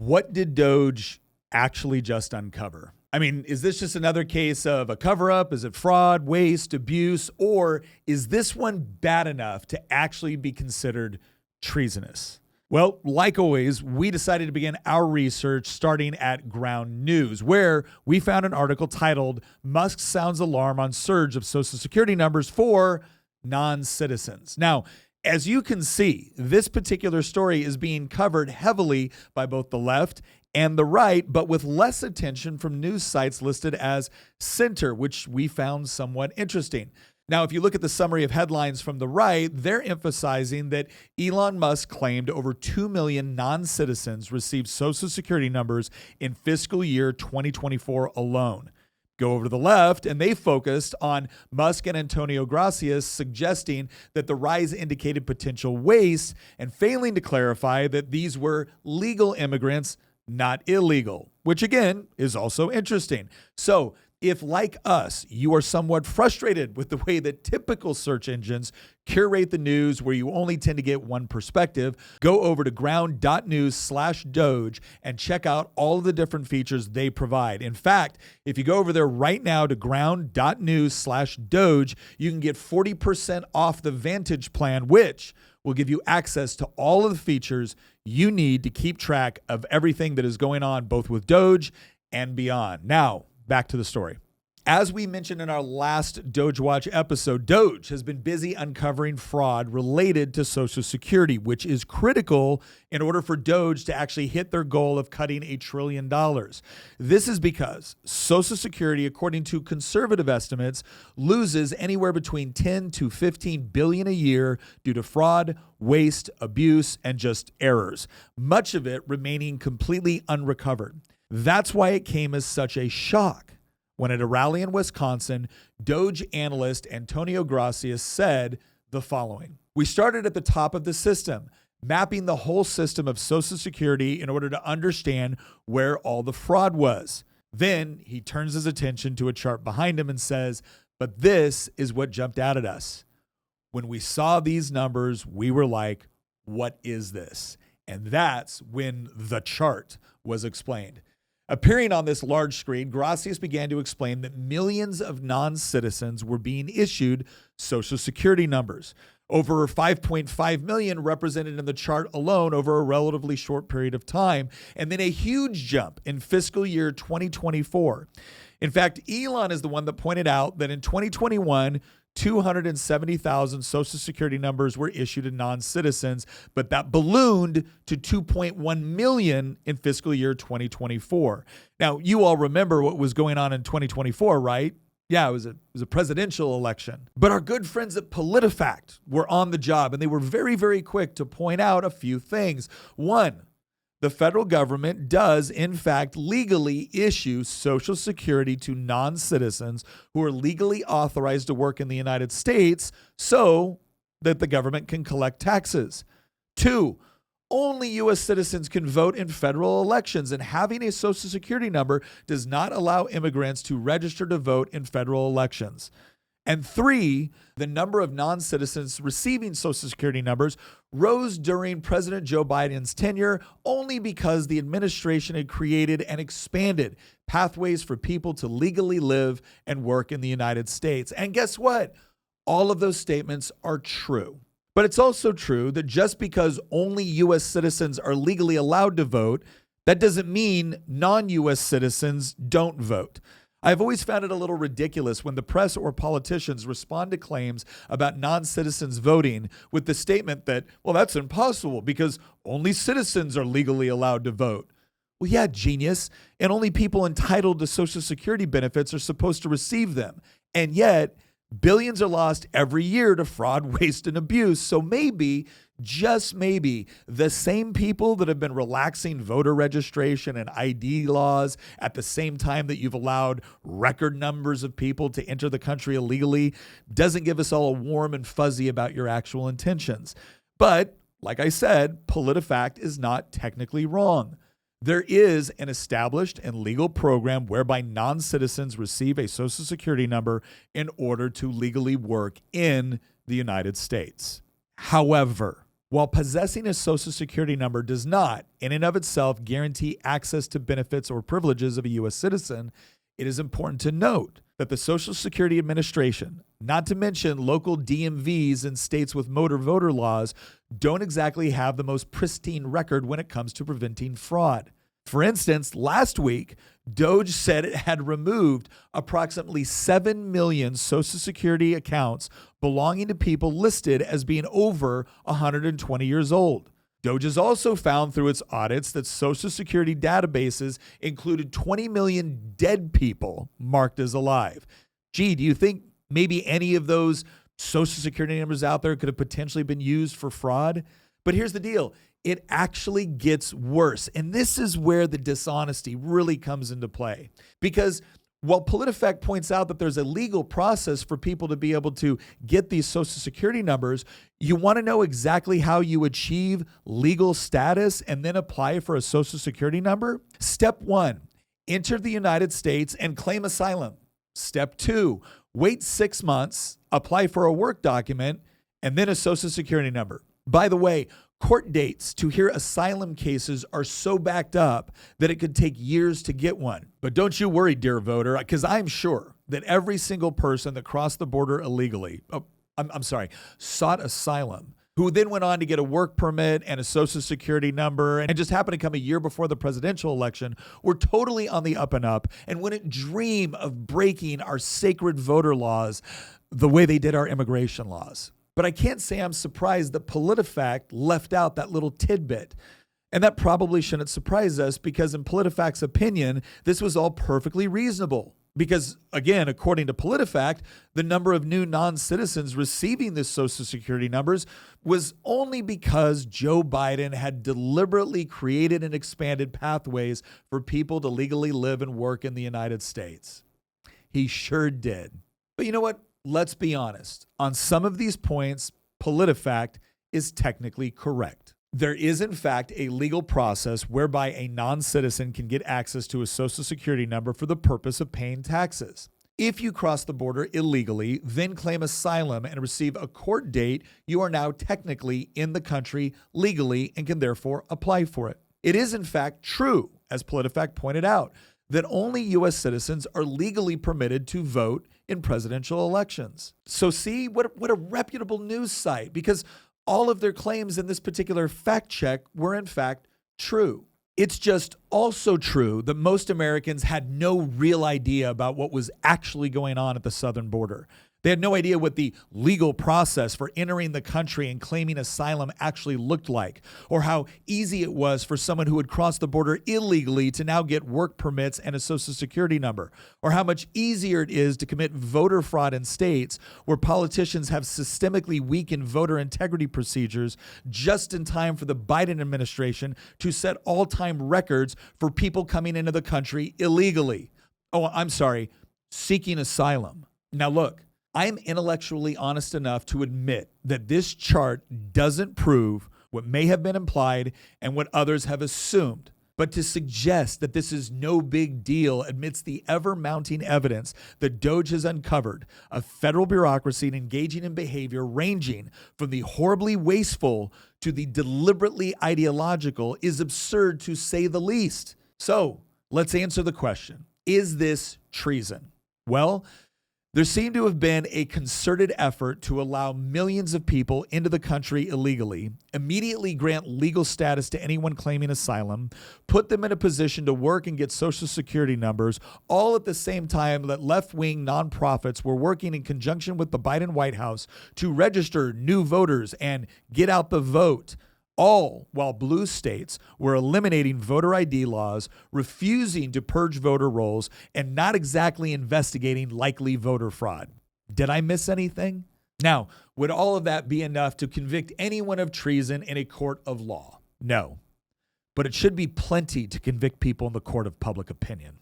What did DOGE actually just uncover? I mean, is this just another case of a cover-up? Is it fraud, waste, abuse, or is this one bad enough to actually be considered treasonous? Well, like always, we decided to begin our research starting at Ground News, where we found an article titled, "Musk Sounds Alarm on Surge of Social Security Numbers for Non-Citizens." Now, as you can see, this particular story is being covered heavily by both the left and the right, but with less attention from news sites listed as center, which we found somewhat interesting. Now, if you look at the summary of headlines from the right, they're emphasizing that Elon Musk claimed over 2 million non-citizens received Social Security numbers in fiscal year 2024 alone. Go over to the left, and they focused on Musk and Antonio Gracias suggesting that the rise indicated potential waste and failing to clarify that these were legal immigrants, not illegal, which again is also interesting. So if, like us, you are somewhat frustrated with the way that typical search engines curate the news where you only tend to get one perspective, go over to ground.news/Doge and check out all of the different features they provide. In fact, if you go over there right now to ground.news/Doge, you can get 40% off the Vantage plan, which will give you access to all of the features you need to keep track of everything that is going on, both with Doge and beyond. Now, back to the story. As we mentioned in our last Doge Watch episode, Doge has been busy uncovering fraud related to Social Security, which is critical in order for Doge to actually hit their goal of cutting $1 trillion. This is because Social Security, according to conservative estimates, loses anywhere between 10 to 15 billion a year due to fraud, waste, abuse, and just errors, much of it remaining completely unrecovered. That's why it came as such a shock when at a rally in Wisconsin, DOGE analyst Antonio Gracias said the following: "We started at the top of the system, mapping the whole system of Social Security in order to understand where all the fraud was." Then he turns his attention to a chart behind him and says, "But this is what jumped out at us. When we saw these numbers, we were like, what is this?" And that's when the chart was explained. Appearing on this large screen, Gracias began to explain that millions of non-citizens were being issued Social Security numbers. Over 5.5 million represented in the chart alone over a relatively short period of time, and then a huge jump in fiscal year 2024. In fact, Elon is the one that pointed out that in 2021, 270,000 Social Security numbers were issued to non-citizens, but that ballooned to 2.1 million in fiscal year 2024. Now, you all remember what was going on in 2024, right? Yeah, it was a presidential election. But our good friends at PolitiFact were on the job, and they were very, very quick to point out a few things. One, the federal government does, in fact, legally issue Social Security to non-citizens who are legally authorized to work in the United States so that the government can collect taxes. Two, only U.S. citizens can vote in federal elections, and having a Social Security number does not allow immigrants to register to vote in federal elections. And three, the number of non-citizens receiving Social Security numbers rose during President Joe Biden's tenure only because the administration had created and expanded pathways for people to legally live and work in the United States. And guess what? All of those statements are true. But it's also true that just because only U.S. citizens are legally allowed to vote, that doesn't mean non-U.S. citizens don't vote. I've always found it a little ridiculous when the press or politicians respond to claims about non-citizens voting with the statement that, well, that's impossible because only citizens are legally allowed to vote. Well, yeah, genius. And only people entitled to Social Security benefits are supposed to receive them. And yet, billions are lost every year to fraud, waste, and abuse. So maybe, just maybe, the same people that have been relaxing voter registration and ID laws at the same time that you've allowed record numbers of people to enter the country illegally doesn't give us all a warm and fuzzy about your actual intentions. But, like I said, PolitiFact is not technically wrong. There is an established and legal program whereby non-citizens receive a Social Security number in order to legally work in the United States. However, While possessing a Social Security number does not, in and of itself, guarantee access to benefits or privileges of a U.S. citizen, it is important to note that the Social Security Administration, not to mention local DMVs in states with motor voter laws, don't exactly have the most pristine record when it comes to preventing fraud. For instance, last week, DOGE said it had removed approximately 7 million Social Security accounts belonging to people listed as being over 120 years old. DOGE has also found through its audits that Social Security databases included 20 million dead people marked as alive. Gee, do you think maybe any of those Social Security numbers out there could have potentially been used for fraud? But here's the deal. It actually gets worse. And this is where the dishonesty really comes into play. Because while PolitiFact points out that there's a legal process for people to be able to get these Social Security numbers, you want to know exactly how you achieve legal status and then apply for a Social Security number? Step 1, enter the United States and claim asylum. Step 2, wait 6 months, apply for a work document, and then a Social Security number. By the way, court dates to hear asylum cases are so backed up that it could take years to get one. But don't you worry, dear voter, because I'm sure that every single person that crossed the border illegally, sought asylum, who then went on to get a work permit and a Social Security number and just happened to come a year before the presidential election, were totally on the up and up and wouldn't dream of breaking our sacred voter laws the way they did our immigration laws. But I can't say I'm surprised that PolitiFact left out that little tidbit. And that probably shouldn't surprise us because in PolitiFact's opinion, this was all perfectly reasonable. Because, again, according to PolitiFact, the number of new non-citizens receiving the Social Security numbers was only because Joe Biden had deliberately created and expanded pathways for people to legally live and work in the United States. He sure did. But you know what? Let's be honest. On some of these points, PolitiFact is technically correct. There is, in fact, a legal process whereby a non-citizen can get access to a Social Security number for the purpose of paying taxes. If you cross the border illegally, then claim asylum and receive a court date, you are now technically in the country legally and can therefore apply for it. It is, in fact, true, as PolitiFact pointed out, that only U.S. citizens are legally permitted to vote in presidential elections. So see, what a reputable news site, because all of their claims in this particular fact check were in fact true. It's just also true that most Americans had no real idea about what was actually going on at the southern border. They had no idea what the legal process for entering the country and claiming asylum actually looked like, or how easy it was for someone who had crossed the border illegally to now get work permits and a Social Security number, or how much easier it is to commit voter fraud in states where politicians have systemically weakened voter integrity procedures just in time for the Biden administration to set all-time records for people coming into the country illegally. Seeking asylum. Now look, I am intellectually honest enough to admit that this chart doesn't prove what may have been implied and what others have assumed. But to suggest that this is no big deal amidst the ever-mounting evidence that DOGE has uncovered of federal bureaucracy engaging in behavior ranging from the horribly wasteful to the deliberately ideological is absurd to say the least. So let's answer the question. Is this treason? Well, there seemed to have been a concerted effort to allow millions of people into the country illegally, immediately grant legal status to anyone claiming asylum, put them in a position to work and get Social Security numbers, all at the same time that left-wing nonprofits were working in conjunction with the Biden White House to register new voters and get out the vote. All while blue states were eliminating voter ID laws, refusing to purge voter rolls, and not exactly investigating likely voter fraud. Did I miss anything? Now, would all of that be enough to convict anyone of treason in a court of law? No. But it should be plenty to convict people in the court of public opinion.